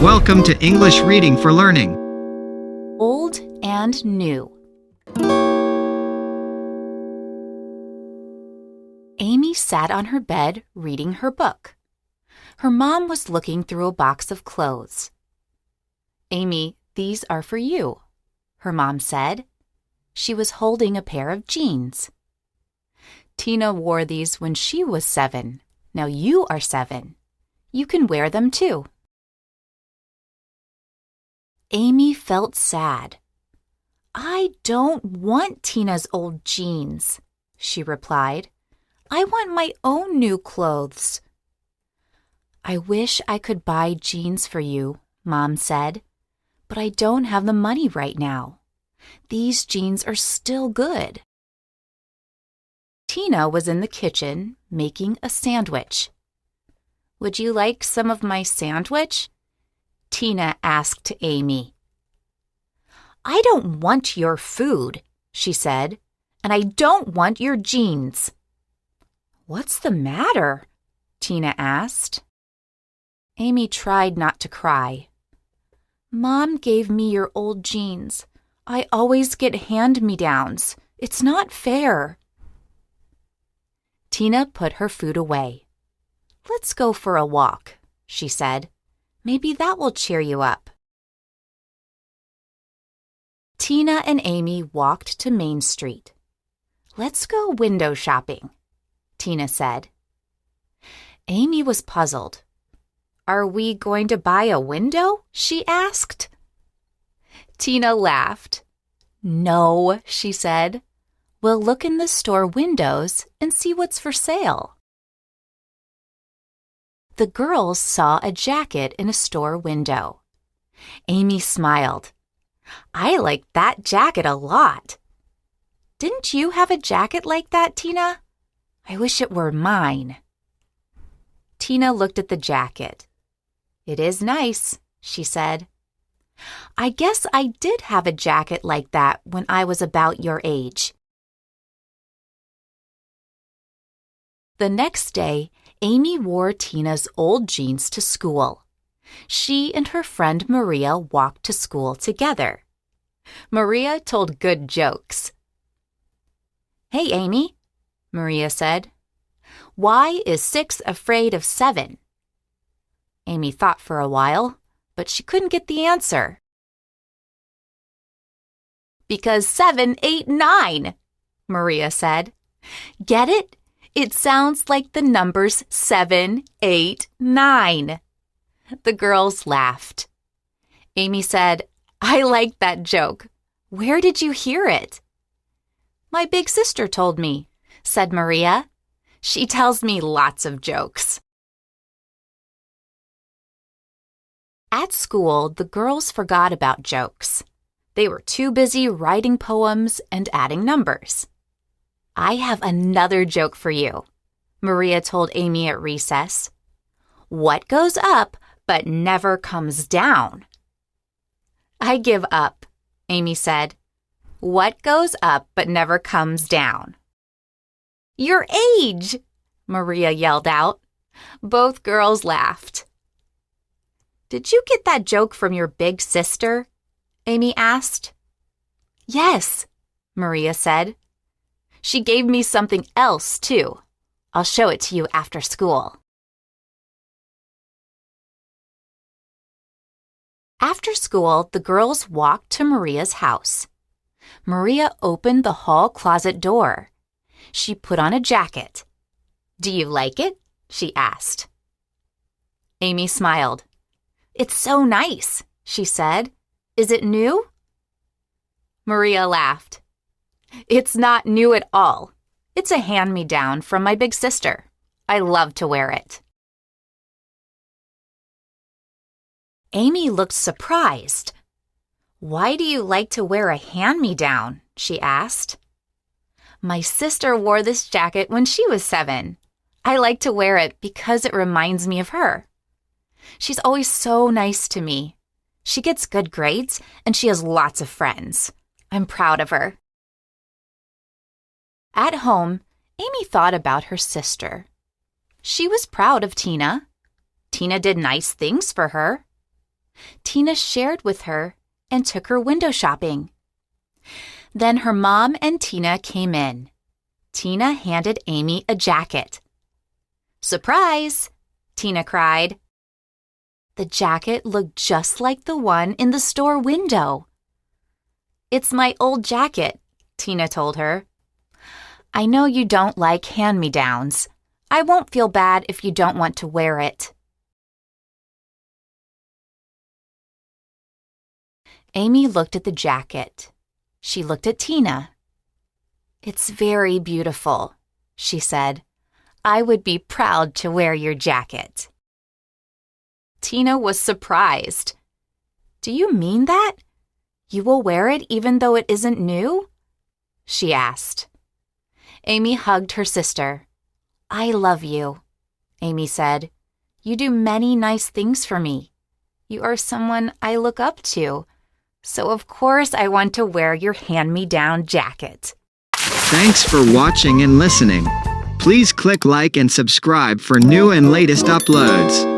Welcome to English Reading for Learning. Old and New. Amy sat on her bed reading her book. Her mom was looking through a box of clothes. "Amy, these are for you," her mom said. She was holding a pair of jeans. "Tina wore these when she was 7. Now you are 7. You can wear them too." Amy felt sad. "I don't want Tina's old jeans," she replied. "I want my own new clothes." "I wish I could buy jeans for you," Mom said, "but I don't have the money right now. These jeans are still good." Tina was in the kitchen making a sandwich. "Would you like some of my sandwich?" Tina asked Amy. "I don't want your food," she said, "and I don't want your jeans." "What's the matter?" Tina asked. Amy tried not to cry. "Mom gave me your old jeans. I always get hand-me-downs. It's not fair." Tina put her food away. "Let's go for a walk," she said. "Maybe that will cheer you up." Tina and Amy walked to Main Street. "Let's go window shopping," Tina said. Amy was puzzled. "Are we going to buy a window?" she asked. Tina laughed. "No," she said. "We'll look in the store windows and see what's for sale." The girls saw a jacket in a store window. Amy smiled. "I like that jacket a lot." "Didn't you have a jacket like that, Tina? I wish it were mine." Tina looked at the jacket. "It is nice," she said. "I guess I did have a jacket like that when I was about your age." The next day, Amy wore Tina's old jeans to school. She and her friend Maria walked to school together. Maria told good jokes. "Hey, Amy," Maria said. "Why is 6 afraid of 7? Amy thought for a while, but she couldn't get the answer. "Because 7 ate 9, Maria said. "Get it? It sounds like the numbers 7, 8, 9. The girls laughed. Amy said, "I like that joke. Where did you hear it?" "My big sister told me," said Maria. "She tells me lots of jokes." At school, the girls forgot about jokes. They were too busy writing poems and adding numbers. "I have another joke for you," Maria told Amy at recess. "What goes up but never comes down?" "I give up," Amy said. "What goes up but never comes down?" "Your age!" Maria yelled out. Both girls laughed. "Did you get that joke from your big sister?" Amy asked. "Yes," Maria said. "She gave me something else, too. I'll show it to you after school." After school, the girls walked to Maria's house. Maria opened the hall closet door. She put on a jacket. "Do you like it?" she asked. Amy smiled. "It's so nice," she said. "Is it new?" Maria laughed. "It's not new at all. It's a hand-me-down from my big sister. I love to wear it." Amy looked surprised. "Why do you like to wear a hand-me-down?" she asked. "My sister wore this jacket when she was 7. I like to wear it because it reminds me of her. She's always so nice to me. She gets good grades and she has lots of friends. I'm proud of her." At home, Amy thought about her sister. She was proud of Tina. Tina did nice things for her. Tina shared with her and took her window shopping. Then her mom and Tina came in. Tina handed Amy a jacket. "Surprise!" Tina cried. The jacket looked just like the one in the store window. "It's my old jacket," Tina told her. "I know you don't like hand-me-downs. I won't feel bad if you don't want to wear it." Amy looked at the jacket. She looked at Tina. "It's very beautiful," she said. "I would be proud to wear your jacket." Tina was surprised. "Do you mean that? You will wear it even though it isn't new?" she asked. Amy hugged her sister. "I love you," Amy said. "You do many nice things for me. You are someone I look up to. So of course I want to wear your hand-me-down jacket." Thanks for watching and listening. Please click like and subscribe for new and latest uploads.